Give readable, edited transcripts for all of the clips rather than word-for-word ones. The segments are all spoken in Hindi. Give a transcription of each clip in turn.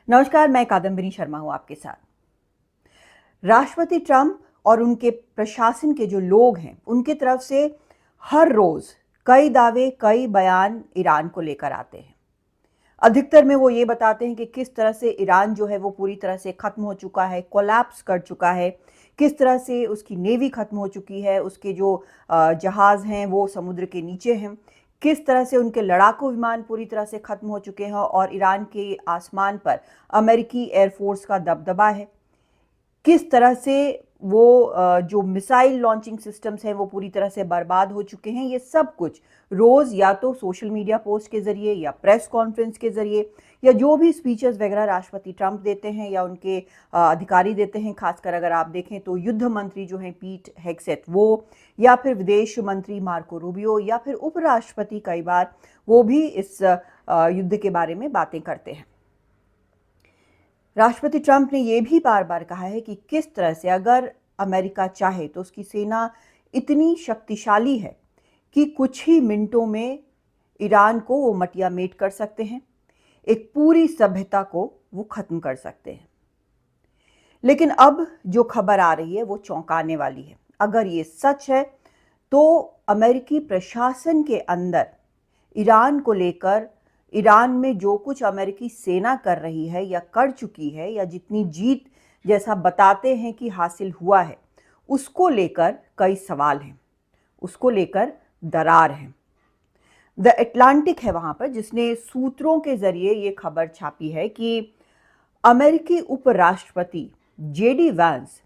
नमस्कार, मैं कादम्बिनी शर्मा हूं आपके साथ। राष्ट्रपति ट्रंप और उनके प्रशासन के जो लोग हैं, उनके तरफ से हर रोज कई दावे, कई बयान ईरान को लेकर आते हैं। अधिकतर में वो ये बताते हैं कि किस तरह से ईरान जो है वो पूरी तरह से खत्म हो चुका है, कोलैप्स कर चुका है, किस तरह से उसकी नेवी खत्म हो चुकी है, उसके जो जहाज हैं वो समुद्र के नीचे हैं, किस तरह से उनके लड़ाकू विमान पूरी तरह से खत्म हो चुके हैं और ईरान के आसमान पर अमेरिकी एयरफोर्स का दबदबा है, किस तरह से वो जो मिसाइल लॉन्चिंग सिस्टम्स हैं वो पूरी तरह से बर्बाद हो चुके हैं। ये सब कुछ रोज़ या तो सोशल मीडिया पोस्ट के ज़रिए या प्रेस कॉन्फ्रेंस के ज़रिए या जो भी स्पीचेस वगैरह राष्ट्रपति ट्रंप देते हैं या उनके अधिकारी देते हैं, खासकर अगर आप देखें तो युद्ध मंत्री जो हैं पीट हेगसेथ वो, या फिर विदेश मंत्री मार्को रूबियो, या फिर उपराष्ट्रपति कई बार वो भी इस युद्ध के बारे में बातें करते हैं। राष्ट्रपति ट्रंप ने यह भी बार बार कहा है कि किस तरह से अगर अमेरिका चाहे तो उसकी सेना इतनी शक्तिशाली है कि कुछ ही मिनटों में ईरान को वो मटिया मेट कर सकते हैं, एक पूरी सभ्यता को वो खत्म कर सकते हैं। लेकिन अब जो खबर आ रही है वो चौंकाने वाली है। अगर ये सच है तो अमेरिकी प्रशासन के अंदर ईरान को लेकर, ईरान में जो कुछ अमेरिकी सेना कर रही है या कर चुकी है या जितनी जीत जैसा बताते हैं कि हासिल हुआ है, उसको लेकर कई सवाल हैं, उसको लेकर दरार है। द एटलांटिक है वहां पर, जिसने सूत्रों के जरिए ये खबर छापी है कि अमेरिकी उपराष्ट्रपति जेडी वांस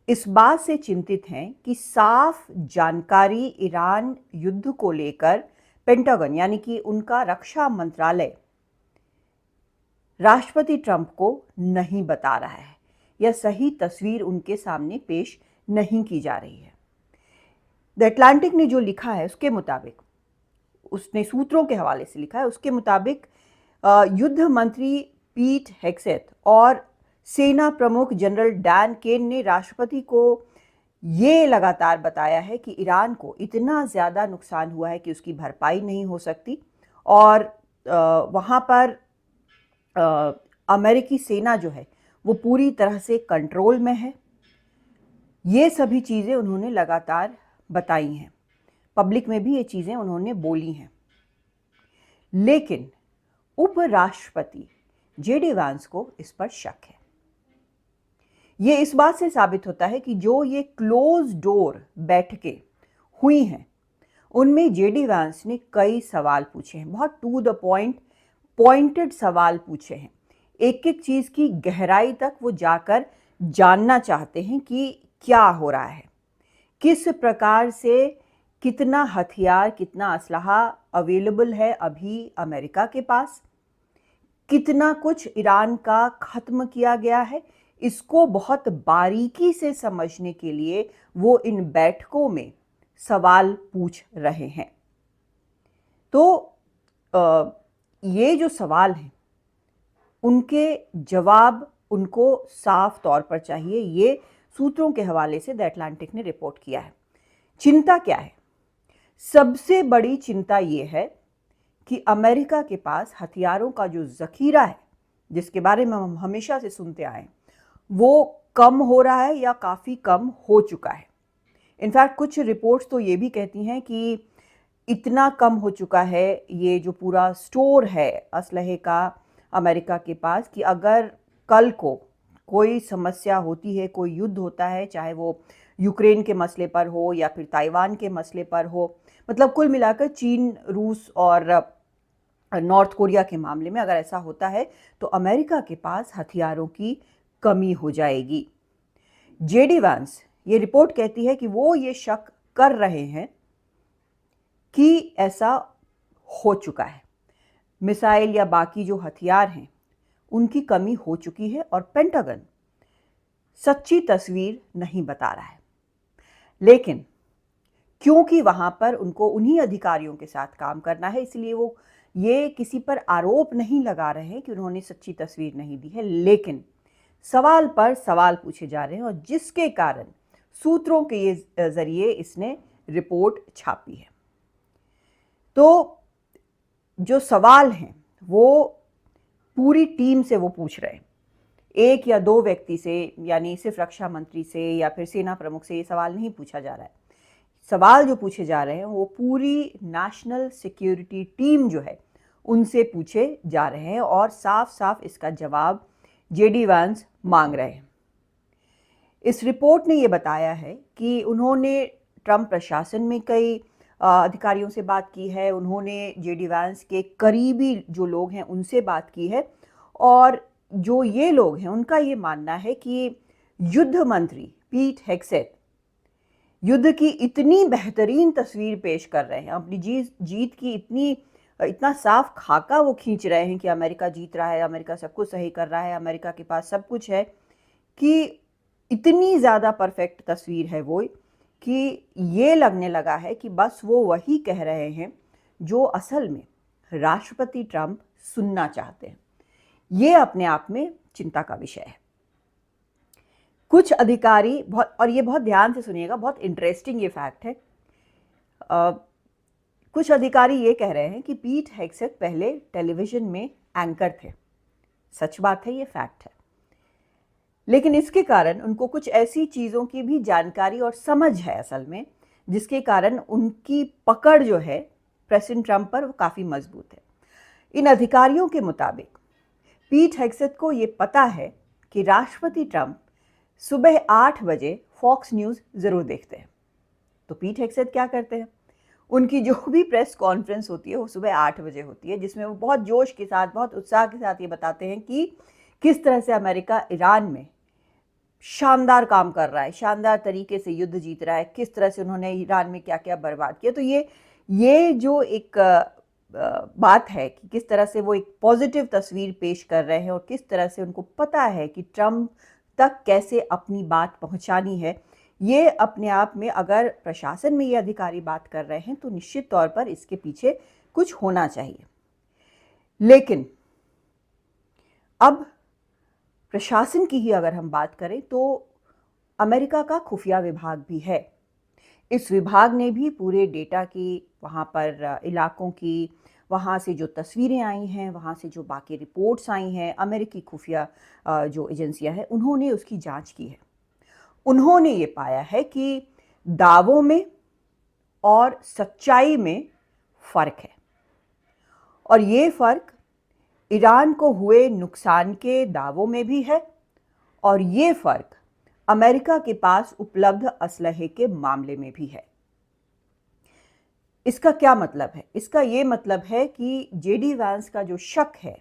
इस बात से चिंतित हैं कि साफ जानकारी ईरान युद्ध को लेकर पेंटागन यानी कि उनका रक्षा मंत्रालय राष्ट्रपति ट्रंप को नहीं बता रहा है या सही तस्वीर उनके सामने पेश नहीं की जा रही है। द एटलांटिक ने जो लिखा है उसके मुताबिक, उसने सूत्रों के हवाले से लिखा है, उसके मुताबिक युद्ध मंत्री पीट हेगसेथ और सेना प्रमुख जनरल डैन केन ने राष्ट्रपति को ये लगातार बताया है कि ईरान को इतना ज़्यादा नुकसान हुआ है कि उसकी भरपाई नहीं हो सकती और वहाँ पर अमेरिकी सेना जो है वो पूरी तरह से कंट्रोल में है। ये सभी चीज़ें उन्होंने लगातार बताई हैं, पब्लिक में भी ये चीज़ें उन्होंने बोली हैं। लेकिन उपराष्ट्रपति जेडी वांस को इस पर शक है। ये इस बात से साबित होता है कि जो ये क्लोज डोर बैठकें हुई हैं उनमें जेडी वांस ने कई सवाल पूछे हैं, बहुत टू द पॉइंट, पॉइंटेड सवाल पूछे हैं। एक एक चीज़ की गहराई तक वो जाकर जानना चाहते हैं कि क्या हो रहा है, किस प्रकार से कितना हथियार, कितना असलहा अवेलेबल है अभी अमेरिका के पास, कितना कुछ ईरान का ख़त्म किया गया है। इसको बहुत बारीकी से समझने के लिए वो इन बैठकों में सवाल पूछ रहे हैं। तो ये जो सवाल हैं उनके जवाब उनको साफ तौर पर चाहिए। ये सूत्रों के हवाले से द एटलांटिक ने रिपोर्ट किया है। चिंता क्या है? सबसे बड़ी चिंता ये है कि अमेरिका के पास हथियारों का जो जखीरा है, जिसके बारे में हम हमेशा से सुनते आए, वो कम हो रहा है या काफ़ी कम हो चुका है। इनफैक्ट कुछ रिपोर्ट्स तो ये भी कहती हैं कि इतना कम हो चुका है ये जो पूरा स्टोर है असलहे का अमेरिका के पास कि अगर कल को कोई समस्या होती है, कोई युद्ध होता है, चाहे वो यूक्रेन के मसले पर हो या फिर ताइवान के मसले पर हो, मतलब कुल मिलाकर चीन, रूस और नॉर्थ कोरिया के मामले में अगर ऐसा होता है तो अमेरिका के पास हथियारों की कमी हो जाएगी। जेडी वांस ये रिपोर्ट कहती है कि वो ये शक कर रहे हैं कि ऐसा हो चुका है, मिसाइल या बाकी जो हथियार हैं उनकी कमी हो चुकी है और पेंटागन सच्ची तस्वीर नहीं बता रहा है। लेकिन क्योंकि वहां पर उनको उन्हीं अधिकारियों के साथ काम करना है, इसलिए वो ये किसी पर आरोप नहीं लगा रहे हैं कि उन्होंने सच्ची तस्वीर नहीं दी है, लेकिन सवाल पर सवाल पूछे जा रहे हैं और जिसके कारण सूत्रों के ये जरिए इसने रिपोर्ट छापी है। तो जो सवाल हैं वो पूरी टीम से वो पूछ रहे हैं, एक या दो व्यक्ति से, यानी सिर्फ रक्षा मंत्री से या फिर सेना प्रमुख से ये सवाल नहीं पूछा जा रहा है। सवाल जो पूछे जा रहे हैं वो पूरी नेशनल सिक्योरिटी टीम जो है उनसे पूछे जा रहे हैं और साफ साफ इसका जवाब जेडी वांस मांग रहे हैं। इस रिपोर्ट ने ये बताया है कि उन्होंने ट्रंप प्रशासन में कई अधिकारियों से बात की है, उन्होंने जेडी वांस के करीबी जो लोग हैं उनसे बात की है, और जो ये लोग हैं उनका ये मानना है कि युद्ध मंत्री पीट हेग्सेथ युद्ध की इतनी बेहतरीन तस्वीर पेश कर रहे हैं, अपनी जीत की इतना साफ खाका वो खींच रहे हैं कि अमेरिका जीत रहा है, अमेरिका सब कुछ सही कर रहा है, अमेरिका के पास सब कुछ है, कि इतनी ज़्यादा परफेक्ट तस्वीर है वो कि ये लगने लगा है कि बस वो वही कह रहे हैं जो असल में राष्ट्रपति ट्रंप सुनना चाहते हैं। ये अपने आप में चिंता का विषय है। कुछ अधिकारी और ये बहुत ध्यान से सुनिएगा, बहुत इंटरेस्टिंग ये फैक्ट है। कुछ अधिकारी ये कह रहे हैं कि पीट हेग्सेथ पहले टेलीविजन में एंकर थे। सच बात है, ये फैक्ट है, लेकिन इसके कारण उनको कुछ ऐसी चीज़ों की भी जानकारी और समझ है असल में, जिसके कारण उनकी पकड़ जो है प्रेसिडेंट ट्रंप पर वो काफ़ी मजबूत है। इन अधिकारियों के मुताबिक पीट हेग्सेथ को ये पता है कि राष्ट्रपति ट्रंप सुबह 8 बजे फॉक्स न्यूज़ ज़रूर देखते हैं। तो पीट हेग्सेथ क्या करते हैं, उनकी जो भी प्रेस कॉन्फ्रेंस होती है वो सुबह 8 बजे होती है, जिसमें वो बहुत जोश के साथ, बहुत उत्साह के साथ ये बताते हैं कि किस तरह से अमेरिका ईरान में शानदार काम कर रहा है, शानदार तरीके से युद्ध जीत रहा है, किस तरह से उन्होंने ईरान में क्या क्या बर्बाद किया। तो ये जो एक बात है कि किस तरह से वो एक पॉजिटिव तस्वीर पेश कर रहे हैं और किस तरह से उनको पता है कि ट्रंप तक कैसे अपनी बात पहुंचानी है, ये अपने आप में, अगर प्रशासन में ये अधिकारी बात कर रहे हैं तो निश्चित तौर पर इसके पीछे कुछ होना चाहिए। लेकिन अब प्रशासन की ही अगर हम बात करें तो अमेरिका का खुफिया विभाग भी है। इस विभाग ने भी पूरे डेटा की, वहाँ पर इलाकों की, वहाँ से जो तस्वीरें आई हैं, वहाँ से जो बाकी रिपोर्ट्स आई हैं, अमेरिकी खुफिया जो एजेंसियां हैं उन्होंने उसकी जांच की है। उन्होंने ये पाया है कि दावों में और सच्चाई में फ़र्क है, और ये फ़र्क ईरान को हुए नुकसान के दावों में भी है, और ये फ़र्क अमेरिका के पास उपलब्ध असलहे के मामले में भी है। इसका क्या मतलब है? इसका ये मतलब है कि जेडी वांस का जो शक है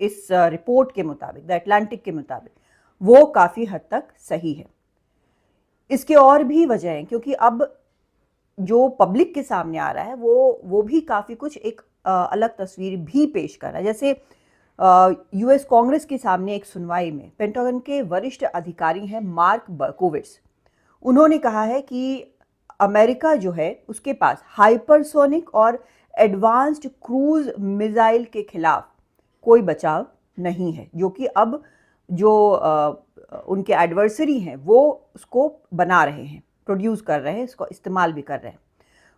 इस रिपोर्ट के मुताबिक, द अटलांटिक के मुताबिक, वो काफ़ी हद तक सही है। इसके और भी वजह हैं, क्योंकि अब जो पब्लिक के सामने आ रहा है वो भी काफ़ी कुछ एक अलग तस्वीर भी पेश कर रहा है। जैसे यूएस कांग्रेस के सामने एक सुनवाई में पेंटागन के वरिष्ठ अधिकारी हैं मार्क बर्कोविट्स, उन्होंने कहा है कि अमेरिका जो है उसके पास हाइपरसोनिक और एडवांस्ड क्रूज मिसाइल के खिलाफ कोई बचाव नहीं है, जो कि अब जो उनके एडवर्सरी हैं वो उसको बना रहे हैं, प्रोड्यूस कर रहे हैं, इसको इस्तेमाल भी कर रहे हैं।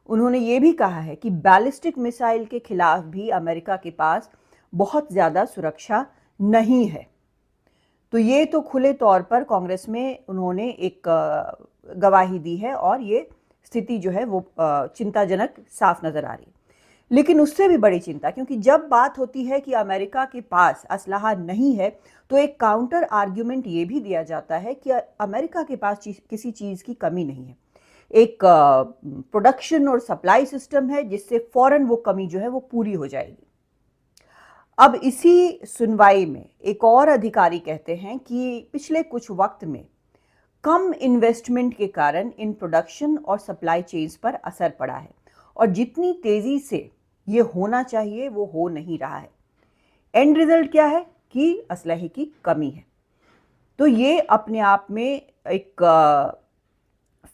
उन्होंने ये भी कहा है कि बैलिस्टिक मिसाइल के खिलाफ भी अमेरिका के पास बहुत ज़्यादा सुरक्षा नहीं है। तो ये तो खुले तौर पर कांग्रेस में उन्होंने एक गवाही दी है, और ये स्थिति जो है वो चिंताजनक साफ नज़र आ रही है। लेकिन उससे भी बड़ी चिंता, क्योंकि जब बात होती है कि अमेरिका के पास असलहा नहीं है तो एक काउंटर आर्ग्यूमेंट ये भी दिया जाता है कि अमेरिका के पास किसी चीज़ की कमी नहीं है, एक प्रोडक्शन और सप्लाई सिस्टम है जिससे फौरन वो कमी जो है वो पूरी हो जाएगी। अब इसी सुनवाई में एक और अधिकारी कहते हैं कि पिछले कुछ वक्त में कम इन्वेस्टमेंट के कारण इन प्रोडक्शन और सप्लाई चेन्स पर असर पड़ा है, और जितनी तेज़ी से ये होना चाहिए वो हो नहीं रहा है। एंड रिजल्ट क्या है कि असलहे की कमी है। तो ये अपने आप में एक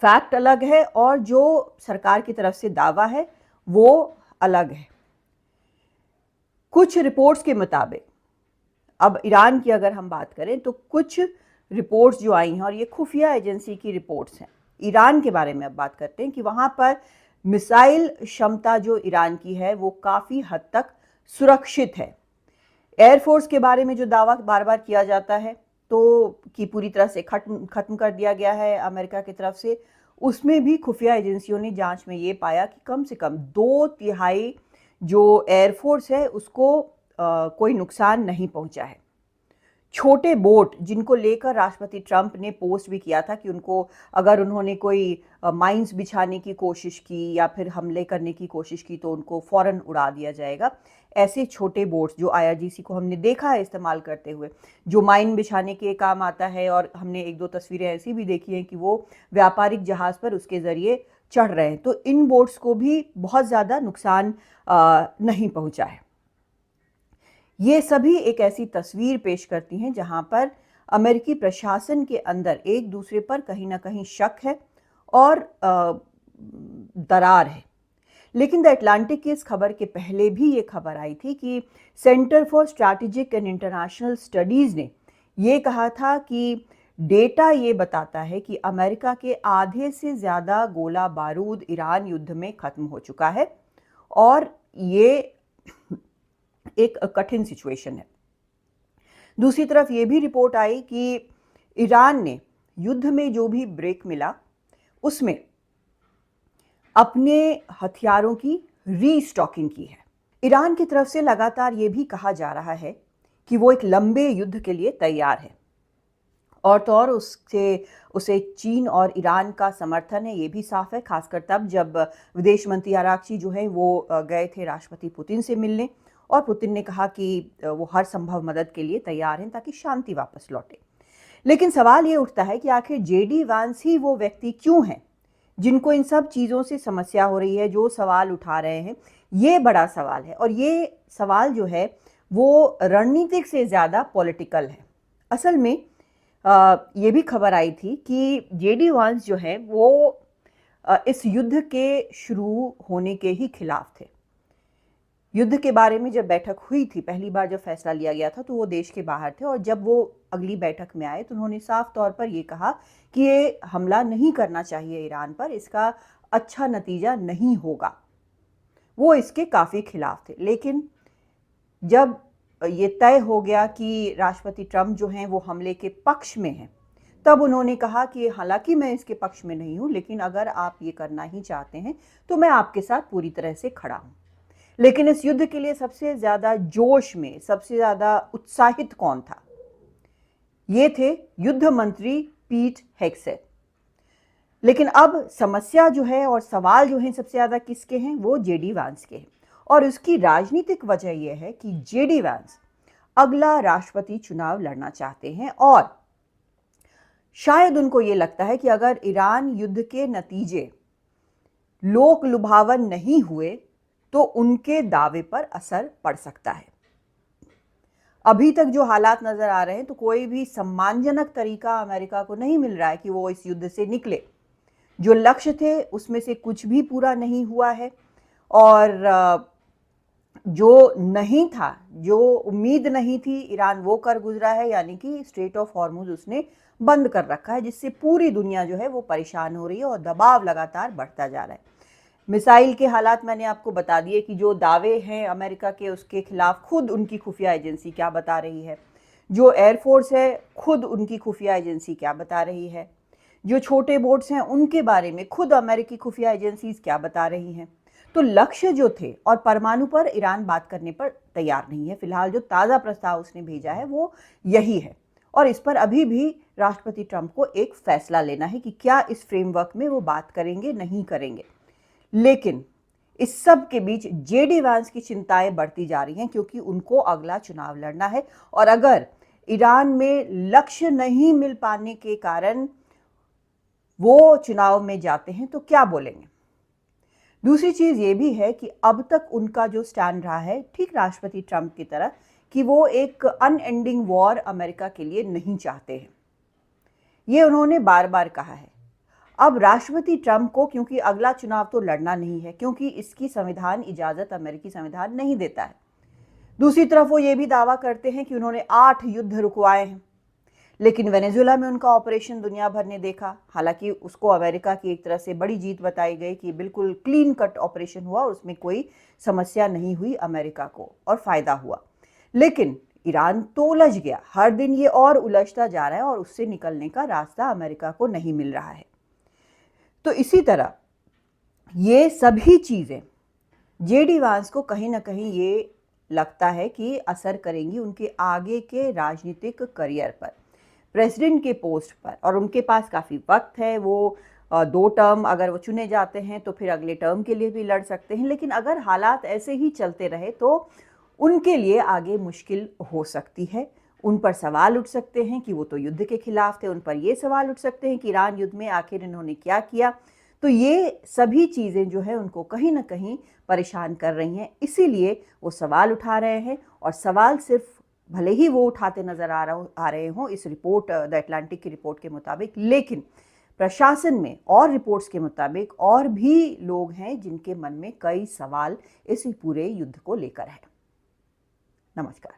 फैक्ट अलग है, और जो सरकार की तरफ से दावा है वो अलग है। कुछ रिपोर्ट्स के मुताबिक, अब ईरान की अगर हम बात करें तो कुछ रिपोर्ट्स जो आई हैं, और ये खुफिया एजेंसी की रिपोर्ट्स हैं, ईरान के बारे में अब बात करते हैं कि वहाँ पर मिसाइल क्षमता जो ईरान की है वो काफ़ी हद तक सुरक्षित है। एयरफोर्स के बारे में जो दावा बार बार किया जाता है तो कि पूरी तरह से खत्म कर दिया गया है अमेरिका की तरफ से, उसमें भी खुफिया एजेंसियों ने जांच में ये पाया कि कम से कम 2/3 जो एयरफोर्स है उसको कोई नुकसान नहीं पहुंचा है। छोटे बोट जिनको लेकर राष्ट्रपति ट्रंप ने पोस्ट भी किया था कि उनको अगर उन्होंने कोई माइंस बिछाने की कोशिश की या फिर हमले करने की कोशिश की तो उनको फौरन उड़ा दिया जाएगा। ऐसे छोटे बोट्स जो आईआरजीसी को हमने देखा है इस्तेमाल करते हुए, जो माइन बिछाने के काम आता है, और हमने 1-2 तस्वीरें ऐसी भी देखी हैं कि वो व्यापारिक जहाज पर उसके ज़रिए चढ़ रहे हैं, तो इन बोट्स को भी बहुत ज़्यादा नुकसान नहीं पहुंचा है। ये सभी एक ऐसी तस्वीर पेश करती हैं जहां पर अमेरिकी प्रशासन के अंदर एक दूसरे पर कहीं ना कहीं शक है और दरार है। लेकिन द अटलांटिक की इस खबर के पहले भी ये खबर आई थी कि centre for strategic and international studies ने ये कहा था कि डेटा ये बताता है कि अमेरिका के आधे से ज़्यादा गोला बारूद ईरान युद्ध में ख़त्म हो चुका है और ये एक कठिन सिचुएशन है। दूसरी तरफ ये भी रिपोर्ट आई कि ईरान ने युद्ध में जो भी ब्रेक मिला उसमें अपने हथियारों की रीस्टॉकिंग की है। ईरान की तरफ से लगातार ये भी कहा जा रहा है कि वो एक लंबे युद्ध के लिए तैयार है, और तो और उसे चीन और ईरान का समर्थन है, ये भी साफ है, खासकर तब जब विदेश मंत्री आरागची जो है वो गए थे राष्ट्रपति पुतिन से मिलने, और पुतिन ने कहा कि वो हर संभव मदद के लिए तैयार हैं ताकि शांति वापस लौटे। लेकिन सवाल ये उठता है कि आखिर जेडी वांस ही वो व्यक्ति क्यों हैं जिनको इन सब चीज़ों से समस्या हो रही है, जो सवाल उठा रहे हैं, ये बड़ा सवाल है। और ये सवाल जो है वो रणनीतिक से ज़्यादा पॉलिटिकल है। असल में ये भी खबर आई थी कि जेडी वांस जो है वो इस युद्ध के शुरू होने के ही खिलाफ थे। युद्ध के बारे में जब बैठक हुई थी, पहली बार जब फैसला लिया गया था, तो वो देश के बाहर थे, और जब वो अगली बैठक में आए तो उन्होंने साफ तौर पर ये कहा कि ये हमला नहीं करना चाहिए ईरान पर, इसका अच्छा नतीजा नहीं होगा। वो इसके काफ़ी खिलाफ थे। लेकिन जब ये तय हो गया कि राष्ट्रपति ट्रंप जो हैं वो हमले के पक्ष में हैं, तब उन्होंने कहा कि हालांकि मैं इसके पक्ष में नहीं हूँ, लेकिन अगर आप ये करना ही चाहते हैं तो मैं आपके साथ पूरी तरह से खड़ा हूँ। लेकिन इस युद्ध के लिए सबसे ज़्यादा जोश में, सबसे ज़्यादा उत्साहित कौन था? ये थे युद्ध मंत्री पीट हेग्सेथ। लेकिन अब समस्या जो है और सवाल जो हैं सबसे ज़्यादा किसके हैं? वो जेडी वांस के हैं। और उसकी राजनीतिक वजह यह है कि जेडी वांस अगला राष्ट्रपति चुनाव लड़ना चाहते हैं, और शायद उनको ये लगता है कि अगर ईरान युद्ध के नतीजे लोक लुभावन नहीं हुए तो उनके दावे पर असर पड़ सकता है। अभी तक जो हालात नजर आ रहे हैं तो कोई भी सम्मानजनक तरीका अमेरिका को नहीं मिल रहा है कि वो इस युद्ध से निकले। जो लक्ष्य थे उसमें से कुछ भी पूरा नहीं हुआ है, और जो नहीं था, जो उम्मीद नहीं थी, ईरान वो कर गुजरा है, यानी कि स्ट्रेट ऑफ हॉर्मुज उसने बंद कर रखा है, जिससे पूरी दुनिया जो है वो परेशान हो रही है और दबाव लगातार बढ़ता जा रहा है। मिसाइल के हालात मैंने आपको बता दिए कि जो दावे हैं अमेरिका के उसके खिलाफ खुद उनकी खुफिया एजेंसी क्या बता रही है, जो एयरफोर्स है खुद उनकी खुफिया एजेंसी क्या बता रही है, जो छोटे बोट्स हैं उनके बारे में खुद अमेरिकी खुफिया एजेंसीज क्या बता रही हैं। तो लक्ष्य जो थे, और परमाणु पर ईरान बात करने पर तैयार नहीं है, फिलहाल जो ताज़ा प्रस्ताव उसने भेजा है वो यही है, और इस पर अभी भी राष्ट्रपति ट्रंप को एक फैसला लेना है कि क्या इस फ्रेमवर्क में वो बात करेंगे, नहीं करेंगे। लेकिन इस सब के बीच जेडी वांस की चिंताएं बढ़ती जा रही हैं, क्योंकि उनको अगला चुनाव लड़ना है, और अगर ईरान में लक्ष्य नहीं मिल पाने के कारण वो चुनाव में जाते हैं तो क्या बोलेंगे। दूसरी चीज ये भी है कि अब तक उनका जो स्टैंड रहा है, ठीक राष्ट्रपति ट्रंप की तरह, कि वो एक अनएंडिंग वॉर अमेरिका के लिए नहीं चाहते हैं। ये उन्होंने बार बार कहा है। अब राष्ट्रपति ट्रंप को क्योंकि अगला चुनाव तो लड़ना नहीं है, क्योंकि इसकी संविधान इजाजत अमेरिकी संविधान नहीं देता है। दूसरी तरफ वो ये भी दावा करते हैं कि उन्होंने 8 युद्ध रुकवाए हैं, लेकिन वेनेजुएला में उनका ऑपरेशन दुनिया भर ने देखा। हालांकि उसको अमेरिका की एक तरह से बड़ी जीत बताई गई कि बिल्कुल क्लीन कट ऑपरेशन हुआ, उसमें कोई समस्या नहीं हुई अमेरिका को और फायदा हुआ। लेकिन ईरान तो उलझ गया, हर दिन ये और उलझता जा रहा है और उससे निकलने का रास्ता अमेरिका को नहीं मिल रहा है। तो इसी तरह ये सभी चीज़ें जेडी वांस को कहीं ना कहीं ये लगता है कि असर करेंगी उनके आगे के राजनीतिक करियर पर, प्रेसिडेंट के पोस्ट पर। और उनके पास काफ़ी वक्त है, वो 2 टर्म अगर वो चुने जाते हैं तो फिर अगले टर्म के लिए भी लड़ सकते हैं। लेकिन अगर हालात ऐसे ही चलते रहे तो उनके लिए आगे मुश्किल हो सकती है। उन पर सवाल उठ सकते हैं कि वो तो युद्ध के खिलाफ थे, उन पर ये सवाल उठ सकते हैं कि ईरान युद्ध में आखिर इन्होंने क्या किया। तो ये सभी चीज़ें जो है उनको कहीं ना कहीं परेशान कर रही हैं, इसीलिए वो सवाल उठा रहे हैं। और सवाल सिर्फ भले ही वो उठाते नजर आ रहे हों इस रिपोर्ट, द अटलांटिक की रिपोर्ट के मुताबिक, लेकिन प्रशासन में और रिपोर्ट्स के मुताबिक और भी लोग हैं जिनके मन में कई सवाल इस पूरे युद्ध को लेकर है। नमस्कार।